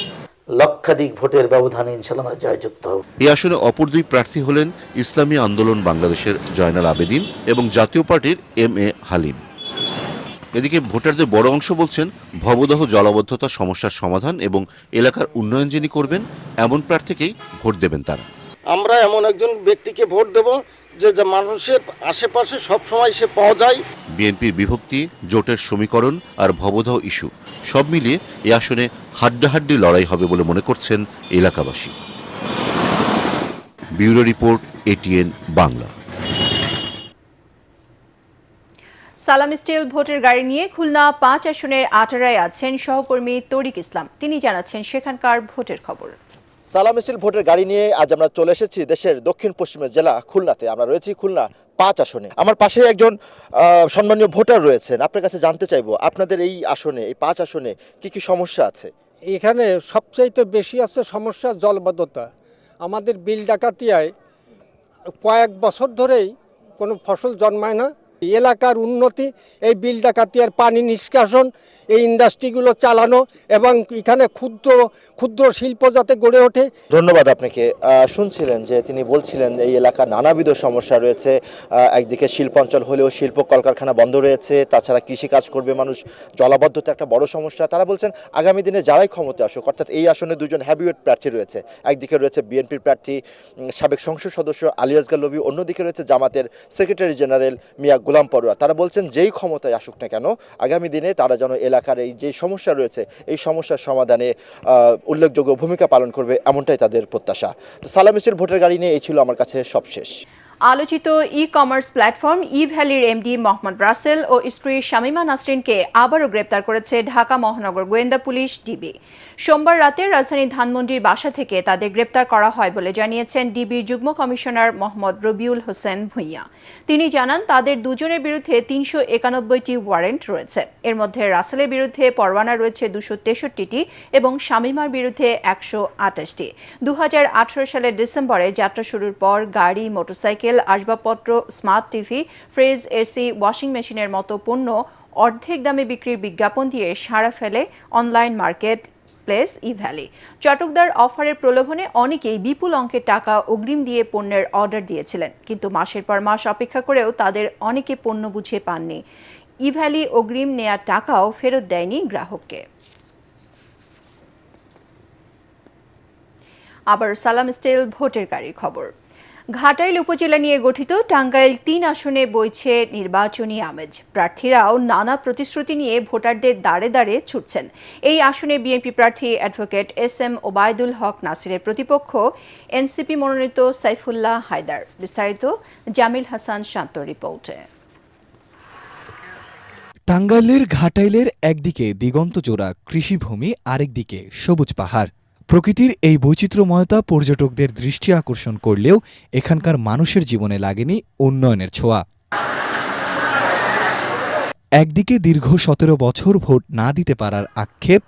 লক্ষাধিক ভোটের ব্যবধানে ইনশাআল্লাহ আমরা জয়যুক্ত হব। এই আসনে অপর দুই প্রার্থী হলেন ইসলামী আন্দোলন বাংলাদেশের জয়নাল আবেদিন এবং জাতীয় পার্টির MA হালিম। এদিকে ভোটারদের বড় অংশ বলছেন, ভবদহ জলাবদ্ধতা সমস্যার সমাধান এবং এলাকার উন্নয়ন যিনি করবেন এমন প্রার্থীকেই ভোট দেবেন তারা। আমরা এমন একজন ব্যক্তিকে ভোট দেব যে মানুষের আশেপাশে সব সময় সে পাওয়া যায়। বিএনপির বিভক্তি, জোটের সমীকরণ আর ভবদহ ইস্যু সব মিলিয়ে এই আসনে হাড্ডাহাড্ডি লড়াই হবে বলে মনে করছেন এলাকাবাসী। Bureau report, ATN Bangla. সালাম স্টিল ভোটের গাড়ি নিয়ে খুলনা 5 আসনের আটারায় আছেন সহকর্মী তরিক ইসলাম। তিনি জানাচ্ছেন সেখানকার ভোটের খবর। সালাম স্টিল ভোটের গাড়ি নিয়ে আজ আমরা চলে এসেছি দেশের দক্ষিণ পশ্চিমের জেলা খুলনাতে। আমরা রয়েছি খুলনা 5 আসনে। আমার পাশে একজন সম্মানীয় ভোটার রয়েছেন। আপনার কাছে জানতে চাইবো আপনাদের এই আসনে, এই 5 আসনে কি কি সমস্যা আছে? এখানে সবচাইতে বেশি আছে সমস্যা জলবদ্ধতা। আমাদের বিল ডাকাতিয়ায় কয়েক বছর ধরেই কোনো ফসল জন্মায় না। এলাকার উন্নতি, এই বিল ডাকাতিয়ার পানি নিষ্কাশন, এই ইন্ডাস্ট্রিগুলো চালানো এবং এখানে ক্ষুদ্র ক্ষুদ্র শিল্প যাতে গড়ে ওঠে। ধন্যবাদ আপনাকে। শুনছিলেন যে তিনি বলছিলেন এই এলাকার নানাবিধ সমস্যা রয়েছে। একদিকে শিল্পাঞ্চল হলেও শিল্প কলকারখানা বন্ধ রয়েছে, তাছাড়া কৃষিকাজ করবে মানুষ, জলাবদ্ধতা একটা বড় সমস্যা। তারা বলছেন আগামী দিনে যারাই ক্ষমতা আসুক, অর্থাৎ এই আসনে 2জন হ্যাভিওয়েট প্রার্থী রয়েছে। একদিকে রয়েছে বিএনপির প্রার্থী সাবেক সংসদ সদস্য আলী আসগার লবি, অন্যদিকে রয়েছে জামাতের সেক্রেটারি জেনারেল মিয়া গোলাম পরোয়া। তারা বলছেন যেই ক্ষমতায় আসুক না কেন আগামী দিনে তারা যেন এলাকার এই যে সমস্যা রয়েছে এই সমস্যার সমাধানে উল্লেখযোগ্য ভূমিকা পালন করবে, এমনটাই তাদের প্রত্যাশা। তো সালাম স্টিল ভোটের গাড়ি নিয়ে এই ছিল আমার কাছে সবশেষ। আলোচিত ই-কমার্স প্ল্যাটফর্ম ই-ভ্যালির এমডি মোহাম্মদ রাসেল ও স্ত্রী শামিমা নাসরিনকে আবারও গ্রেপ্তার করেছে ঢাকা মহানগর গোয়েন্দা পুলিশ ডিবি। সোমবার রাতে রাজধানী ধানমন্ডির বাসা থেকে তাদের গ্রেপ্তার করা হয় বলে জানিয়েছেন ডিবির যুগ্ম কমিশনার মোহাম্মদ রবিউল হোসেন ভূঁইয়া। তিনি জানান তাদের দুজনের বিরুদ্ধে 391টি ওয়ারেন্ট রয়েছে। এর মধ্যে রাসেলের বিরুদ্ধে পরোয়ানা রয়েছে 263টি এবং শামিমার বিরুদ্ধে 128টি। 2018 সালের ডিসেম্বরে যাত্রা শুরুর পর গাড়ি, মোটরসাইকেল, আসবাবপত্র, smart TV, fridge, AC, washing মেশিনের মতো পণ্য অর্ধেক দামে বিক্রির বিজ্ঞাপন দিয়ে সাড়া ফেলে অনলাইন মার্কেট প্লেস ই-ভ্যালি। চটকদার অফারের প্রলোভনে অনেকেই বিপুল অঙ্কের টাকা অগ্রিম দিয়ে পণ্যের অর্ডার দিয়েছিলেন, কিন্তু মাসের পর মাস অপেক্ষা করেও তাদের অনেকে পণ্য বুঝে পাননি। ই-ভ্যালি অগ্রিম নেয়ার টাকাও ফেরত দেয়নি গ্রাহককে। আবার সালাম স্টিল ভোটের গাড়ির খবর। ঘাটাইল উপজেলা নিয়ে গঠিত টাঙ্গাইল 3 আসনে বইছে নির্বাচনী আমেজ। প্রার্থীরাও নানা প্রতিশ্রুতি নিয়ে ভোটারদের দাঁড়ে দাঁড়ে ছুটছেন। এই আসনে বিএনপি প্রার্থী অ্যাডভোকেট এস.এম. ওবায়দুল হক নাসিরের প্রতিপক্ষ এনসিপি মনোনীত সাইফুল্লাহ হায়দার। বিস্তারিত জামিল হাসান শান্ত রিপোর্টে। টাঙ্গাইলের ঘাটাইলের একদিকে দিগন্তজোড়া কৃষিভূমি, আরেকদিকে সবুজ পাহাড়। প্রকৃতির এই বৈচিত্র্যময়তা পর্যটকদের দৃষ্টি আকর্ষণ করলেও এখানকার মানুষের জীবনে লাগেনি উন্নয়নের ছোঁয়া। একদিকে দীর্ঘ 17 বছর ভোট না দিতে পারার আক্ষেপ,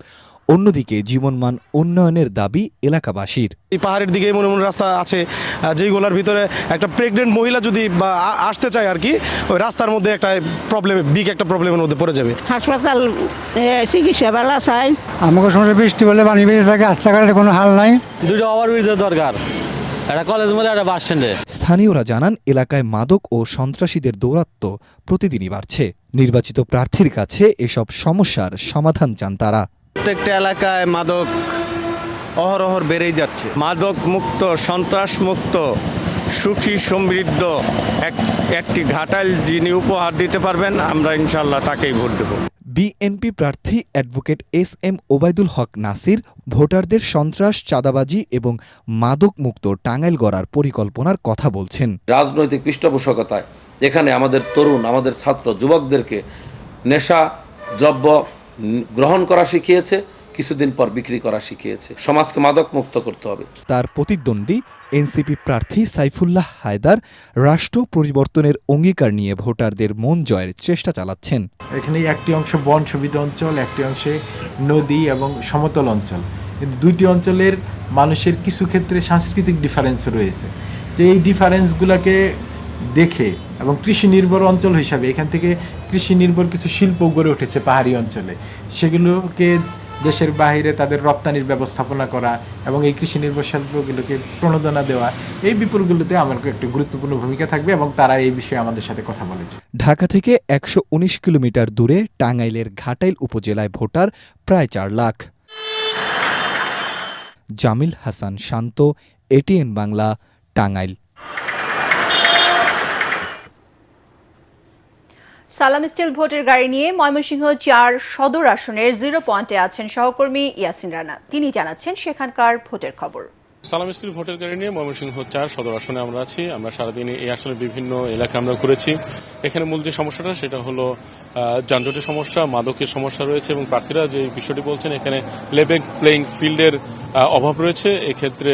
অন্যদিকে জীবনমান উন্নয়নের দাবি এলাকাবাসীর। এই পাহাড়ের দিকে মনে মনে রাস্তা আছে, যেগুলোর ভিতরে একটা প্রেগনেন্ট মহিলা যদি আসতে চায় আর কি, ওই রাস্তার মধ্যে একটা বিগ একটা প্রবলেমের মধ্যে পড়ে যাবে। হাসপাতাল চিকিৎসা ভালো চাই। আমাকে সময় বৃষ্টি বলে পানি বেঁধে থাকে, রাস্তাঘাটের কোনো হাল নাই। 2টা ওভারব্রিজের দরকার, একটা কলেজ মোড়ে, একটা বাস স্ট্যান্ডে। স্থানীয়রা জানান এলাকায় মাদক ও সন্ত্রাসীদের দৌরাত্ম্য প্রতিদিনই বাড়ছে। নির্বাচিত প্রার্থীর কাছে এসব সমস্যার সমাধান চান তারা। প্রত্যেকটা এলাকায় মাদক অহরহ বেড়েই যাচ্ছে। মাদক মুক্ত, সন্ত্রাস মুক্ত, সুখী সমৃদ্ধ একটি ঘাটাইল যিনি উপহার দিতে পারবেন, আমরা ইনশাল্লাহ তাকেই ভোট দেব। বিএনপি প্রার্থী অ্যাডভোকেট এস.এম. ওবায়দুল হক নাসির ভোটারদের সন্ত্রাস, চাঁদাবাজি এবং মাদক মুক্ত টাঙ্গাইল গড়ার পরিকল্পনার কথা বলছেন। রাজনৈতিক পৃষ্ঠপোষকতায় এখানে আমাদের তরুণ, আমাদের ছাত্র যুবকদেরকে নেশা দ্রব্য গ্রহণ করা শিখিয়েছে, কিছুদিন পর বিক্রি করা শিখিয়েছে। সমাজকে মাদক মুক্ত করতে হবে। তার প্রতিদ্বন্দ্বী এনসিপি প্রার্থী সাইফুল্লাহ হায়দার রাষ্ট্র পরিবর্তনের অঙ্গীকার নিয়ে ভোটারদের মন জয়ের চেষ্টা চালাচ্ছেন। এখানে একটি অংশ বন সুবিধ অঞ্চল, একটি অংশে নদী এবং সমতল অঞ্চল, কিন্তু দুইটি অঞ্চলের মানুষের কিছু ক্ষেত্রে সাংস্কৃতিক ডিফারেন্স রয়েছে। যে এই ডিফারেন্সগুলোকে দেখে এবং কৃষি নির্ভর অঞ্চল হিসাবে এখান থেকে কৃষি নির্ভর কিছু শিল্প গড়ে উঠেছে পাহাড়ি অঞ্চলে, সেগুলোকে দেশের বাইরে তাদের রপ্তানির ব্যবস্থাপনা করা এবং এই কৃষি নির্ভর শিল্পগুলোকে প্রণোদনা দেওয়া, এই বিপুলগুলোতে আমার একটা গুরুত্বপূর্ণ ভূমিকা থাকবে এবং তারা এই বিষয়ে আমাদের সাথে কথা বলেছে। ঢাকা থেকে 119 কিলোমিটার দূরে টাঙ্গাইলের ঘাটাইল উপজেলায় ভোটার প্রায় 4 লাখ। জামিল হাসান শান্ত, এটিএন বাংলা, টাঙ্গাইল। সালাম স্টিল ভোটের গাড়ি নিয়ে ময়মনসিংহ 4 সদর আসনের 0 পয়েন্টে আছেন সহকর্মী ইয়াসিন রানা। তিনি জানাচ্ছেন সেখানকার ভোটের খবর। সালাম স্টিল ভোটের গাড়ি নিয়ে ময়মনসিংহ 4 সদর আসনে আমরা আছি। আমরা সারাদিন এই আসনের বিভিন্ন এলাকা আমরা ঘুরেছি। এখানে মূল যে সমস্যাটা সেটা হলো যানজটের সমস্যা, মাদকের সমস্যা রয়েছে এবং প্রার্থীরা যে বিষয়টি বলছেন এখানে লেভেল প্লেইং ফিল্ডের অভাব রয়েছে। এক্ষেত্রে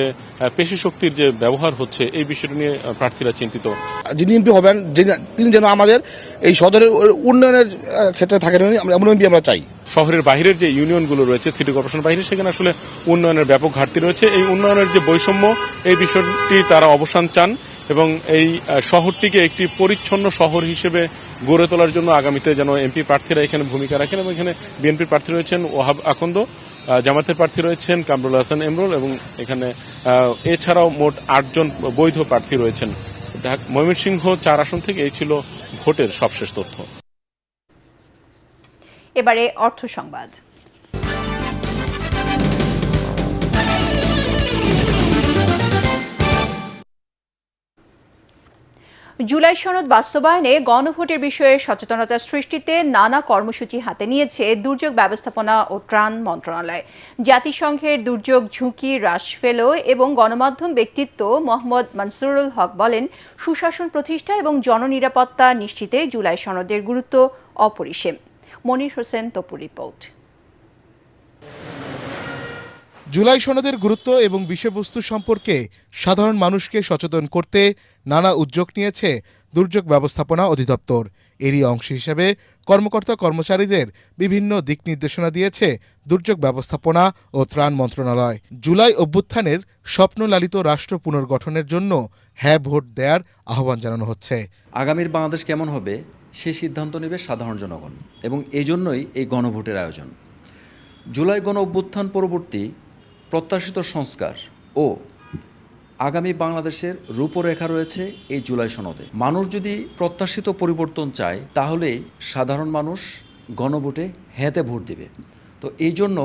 পেশি শক্তির যে ব্যবহার হচ্ছে এই বিষয়টা নিয়ে প্রার্থীরা চিন্তিত। যিনি এমপি হবেন তিনি যেন আমাদের এই সদরের উন্নয়নের ক্ষেত্রে থাকেন, এমন এমপি আমরা চাই। শহরের বাইরের যে ইউনিয়নগুলো রয়েছে, সিটি কর্পোরেশন বাইরে, সেখানে আসলে উন্নয়নের ব্যাপক ঘাটতি রয়েছে। এই উন্নয়নের যে বৈষম্য, এই বিষয়টি তারা অবসান চান এবং এই শহরটিকে একটি পরিচ্ছন্ন শহর হিসেবে গড়ে তোলার জন্য আগামীতে যেন এমপি প্রার্থীরা এখানে ভূমিকা রাখেন। এবং এখানে বিএনপির প্রার্থী রয়েছেন ওহাব আকন্দ, জামাতের প্রার্থী রয়েছেন কামরুল হাসান এমরুল এবং এখানে এছাড়াও মোট 8 জন বৈধ প্রার্থী রয়েছেন। ময়মনসিংহ 4 আসন থেকে এই ছিল ভোটের সবশেষ তথ্য। এবারে অর্থ সংবাদ। জুলাই সনদ বাস্তবায়নে গণভোটের বিষয়ে সচেতনতা সৃষ্টিতে নানা কর্মসূচি হাতে নিয়েছে দুর্যোগ ব্যবস্থাপনা ও ত্রাণ মন্ত্রণালয়। জাতিসংঘের দুর্যোগ ঝুঁকি হ্রাস ফেলো এবং গণমাধ্যম ব্যক্তিত্ব মোহাম্মদ মনসুরুল হক বলেন, সুশাসন প্রতিষ্ঠা এবং জননিরাপত্তা নিশ্চিতে জুলাই সনদের গুরুত্ব অপরিসীম। মনির হোসেন তপুর রিপোর্ট। জুলাই সনদের গুরুত্ব এবং বিষয়বস্তু সম্পর্কে সাধারণ মানুষকে সচেতন করতে নানা উদ্যোগ নিয়েছে দুর্যোগ ব্যবস্থাপনা অধিদপ্তর। এরই অংশ হিসেবে কর্মকর্তা কর্মচারীদের বিভিন্ন দিক নির্দেশনা দিয়েছে দুর্যোগ ব্যবস্থাপনা ও ত্রাণ মন্ত্রণালয়। জুলাই অভ্যুত্থানের স্বপ্নলালিত রাষ্ট্র পুনর্গঠনের জন্য হ্যাঁ ভোট দেওয়ার আহ্বান জানানো হচ্ছে। আগামীর বাংলাদেশ কেমন হবে সে সিদ্ধান্ত নেবে সাধারণ জনগণ এবং এই জন্যই এই গণভোটের আয়োজন। জুলাই গণ অভ্যুত্থান পরবর্তী প্রত্যাশিত সংস্কার ও আগামী বাংলাদেশের রূপরেখা রয়েছে এই জুলাই সনদে। মানুষ যদি প্রত্যাশিত পরিবর্তন চায় তাহলে সাধারণ মানুষ গণভোটে হ্যাঁতে ভোট দেবে। তো এই জন্য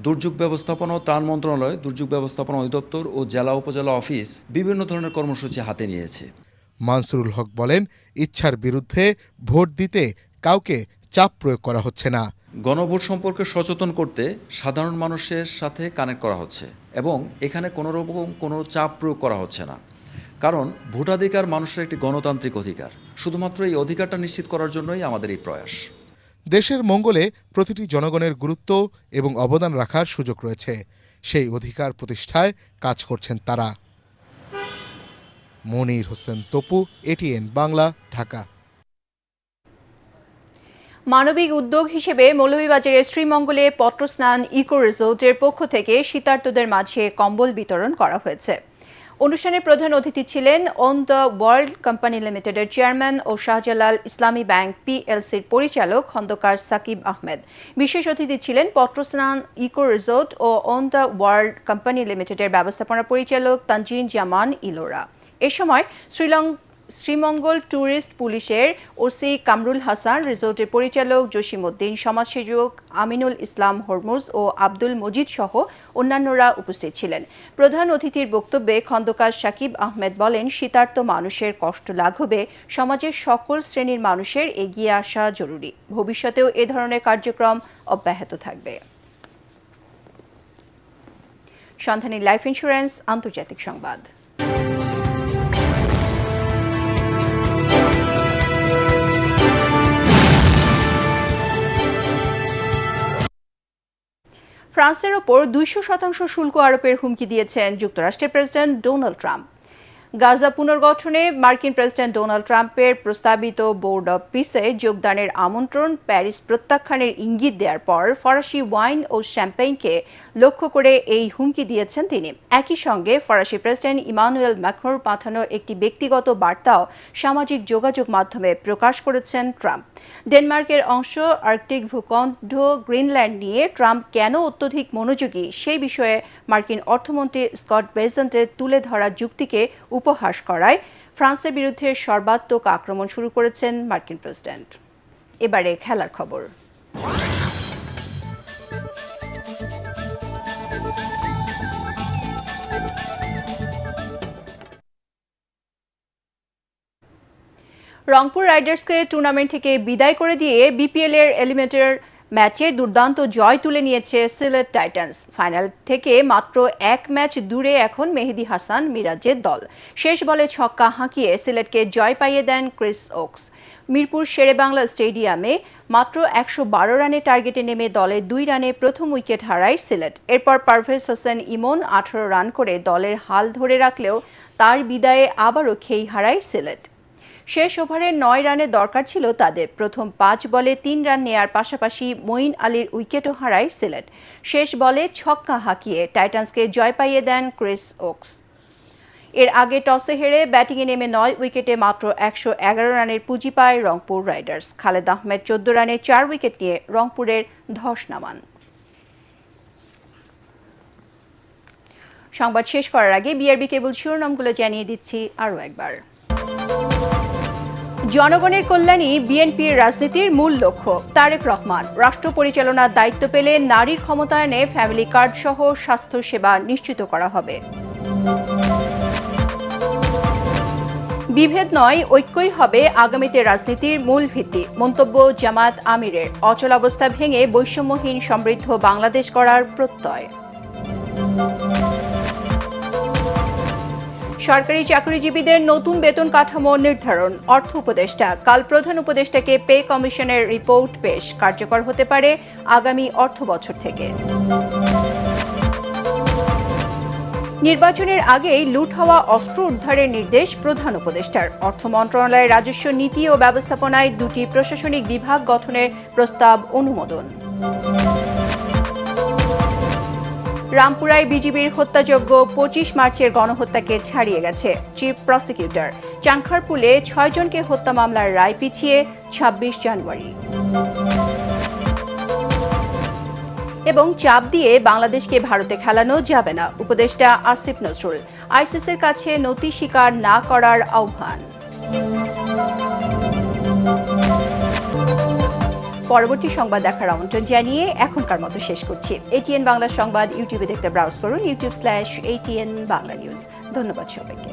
দুর্যোগ ব্যবস্থাপনা ও ত্রাণ মন্ত্রণালয়, দুর্যোগ ব্যবস্থাপনা অধিদপ্তর ও জেলা উপজেলা অফিস বিভিন্ন ধরনের কর্মসূচি হাতে নিয়েছে। মানসুরুল হক বলেন, ইচ্ছার বিরুদ্ধে ভোট দিতে কাউকে চাপ প্রয়োগ করা হচ্ছে না। গণভোট সম্পর্কে সচেতন করতে সাধারণ মানুষের সাথে কানেক্ট করা হচ্ছে এবং এখানে কোনো রকম কোনো চাপ প্রয়োগ করা হচ্ছে না। কারণ ভোটাধিকার মানুষের একটি গণতান্ত্রিক অধিকার। শুধুমাত্র এই অধিকারটা নিশ্চিত করার জন্যই আমাদের এই প্রয়াস। দেশের মঙ্গলে প্রতিটি জনগণের গুরুত্ব এবং অবদান রাখার সুযোগ রয়েছে। সেই অধিকার প্রতিষ্ঠায় কাজ করছেন তারা। মনির হোসেন তপু, এটিএন বাংলা, ঢাকা। মানবিক উদ্যোগ হিসেবে মৌলভীবাজারের শ্রীমঙ্গলে পট্টস্নান ইকো রিসোর্টের পক্ষ থেকে শীতার্তদের মাঝে কম্বল বিতরণ করা হয়েছে। অনুষ্ঠানে প্রধান অতিথি ছিলেন অন দ্য ওয়ার্ল্ড কোম্পানি লিমিটেডের চেয়ারম্যান ও শাহজালাল ইসলামী ব্যাংক পিএলসির পরিচালক খন্দকার সাকিব আহমেদ। বিশেষ অতিথি ছিলেন পট্টস্নান ইকো রিসোর্ট ও অন দ্য ওয়ার্ল্ড কোম্পানি লিমিটেডের ব্যবস্থাপনা পরিচালক তানজিন জামান ইলোরা। এ সময় শ্রীমঙ্গল ট্যুরিস্ট পুলিশের ওসি কামরুল হাসান, রিসোর্টের পরিচালক জসিমউদ্দিন, সমাজসেবক আমিনুল ইসলাম হরমুজ ও আব্দুল মজিদ সহ অন্যান্যরা উপস্থিত ছিলেন। প্রধান অতিথির বক্তব্যে খন্দকার সাকিব আহমেদ বলেন, শীতার্ত মানুষের কষ্ট লাঘবে সমাজের সকল শ্রেণীর মানুষের এগিয়ে আসা জরুরি। ভবিষ্যতেও এ ধরনের কার্যক্রম অব্যাহত থাকবে। সন্ধানী লাইফ ইন্স্যুরেন্স আন্তর্জাতিক সংবাদ। ফ্রান্সের ওপর 200% শুল্ক আরোপের হুমকি দিয়েছেন যুক্তরাষ্ট্রের প্রেসিডেন্ট ডোনাল্ড ট্রাম্প। গাজা পুনর্গঠনে মার্কিন প্রেসিডেন্ট ডোনাল্ড ট্রাম্পের প্রস্তাবিত বোর্ড অব পিসে যোগদানের আমন্ত্রণ প্যারিস প্রত্যাখ্যানের ইঙ্গিত দেওয়ার পর ফরাসি ওয়াইন ও শ্যাম্পেইনকে লক্ষ্য করে এই হুমকি দিয়েছেন তিনি। একই সঙ্গে ফরাসি প্রেসিডেন্ট ইমানুয়েল ম্যাক্রোর পাঠানোর একটি ব্যক্তিগত বার্তাও সামাজিক যোগাযোগ মাধ্যমে প্রকাশ করেছেন ট্রাম্প। ডেনমার্কের অংশ আর্কটিক ভূখণ্ড গ্রিনল্যান্ড নিয়ে ট্রাম্প কেন অত্যধিক মনোযোগী সেই বিষয়ে মার্কিন অর্থমন্ত্রী স্কট বেসেন্টের তুলে ধরা যুক্তিকে উপহাস করায় ফ্রান্সের বিরুদ্ধে সর্বাত্মক আক্রমণ শুরু করেছেন মার্কিন প্রেসিডেন্ট। এবারে খেলার খবর। রংপুর রাইডার্সকে টুর্নামেন্ট থেকে বিদায় করে দিয়ে বিপিএল এর এলিমিনেটর ম্যাচে দুর্দান্ত জয় তুলে নিয়েছে সিলেট টাইটান্স। ফাইনাল থেকে মাত্র 1 ম্যাচ দূরে এখন মেহেদী হাসান মিরাজের দল। শেষ বলে ছক্কা হাঁকিয়ে সিলেটকে জয় পাইয়ে দেন ক্রিস ওকস। মিরপুর শেরেবাংলা স্টেডিয়ামে মাত্র ১১২ রানের টার্গেটে নেমে দলের ২ রানে প্রথম উইকেট হারায় সিলেট। এরপর পারভেজ হোসেন ইমন ১৮ রান করে দলের হাল ধরে রাখলেও তার বিদায়ে আবারও খেই হারায় সিলেট। শেষ ওভারে ৯ রানের দরকার ছিল তাদের। প্রথম ৫ বলে ৩ রান নেয়ার পাশাপাশি মঈন আলীর উইকেটও হারায় সিলেট। শেষ বলে ছক্কা হাঁকিয়ে টাইটান্সকে জয় পাইয়ে দেন ক্রিস ওকস। এর আগে টসে হেরে ব্যাটিংয়ে নেমে ৯ উইকেটে মাত্র ১১১ রানের পুঁজি পায় রংপুর রাইডার্স। খালেদ আহমেদ ১৪ রানে ৪ উইকেট নিয়ে রংপুরের ধস নামান। সংবাদ শেষ করার আগে বিআরবি কেবল শিরোনামগুলো জানিয়ে দিচ্ছি আরও একবার। জনগণের কল্যাণই বিএনপির রাজনীতির মূল লক্ষ্য। তারেক রহমান, রাষ্ট্র পরিচালনার দায়িত্ব পেলে নারীর ক্ষমতায়নে ফ্যামিলি কার্ড সহ স্বাস্থ্য সেবা নিশ্চিত করা হবে। বিভেদ নয়, ঐক্যই হবে আগামীতে রাজনীতির মূল ভিত্তি। মন্তব্য জামায়াত আমিরের। অচলাবস্থা ভেঙে বৈষম্যহীন সমৃদ্ধ বাংলাদেশ গড়ার প্রত্যয়। সরকারি চাকরিজীবীদের নতুন বেতন কাঠামো নির্ধারণ। অর্থ উপদেষ্টা কাল প্রধান উপদেষ্টাকে পে কমিশনের রিপোর্ট পেশ। কার্যকর হতে পারে আগামী অর্থ বছর থেকে। নির্বাচনের আগেই লুট হওয়া অস্ত্র উদ্ধারের নির্দেশ প্রধান উপদেষ্টার। অর্থ মন্ত্রণালয়ের রাজস্ব নীতি ও ব্যবস্থাপনায় ২টি প্রশাসনিক বিভাগ গঠনের প্রস্তাব অনুমোদন। রামপুরায় বিজিবির হত্যাযজ্ঞ ২৫ মার্চের গণহত্যাকে ছাড়িয়ে গেছে চিফ প্রসিকিউটর। চাংখারপুলে ৬ জনকে হত্যা মামলার রায় পিছিয়ে ২৬ জানুয়ারি। এবং চাপ দিয়ে বাংলাদেশকে ভারতে খেলানো যাবে না, উপদেষ্টা আসিফ নজরুল। আইসিসির কাছে নতি স্বীকার না করার আহ্বান। পরবর্তী সংবাদ দেখার আমন্ত্রণ জানিয়ে এখনকার মতো শেষ করছি। এটিএন বাংলা সংবাদ ইউটিউবে দেখতে ব্রাউজ করুন, youtube/ATN বাংলা নিউজ। ধন্যবাদ সবাইকে।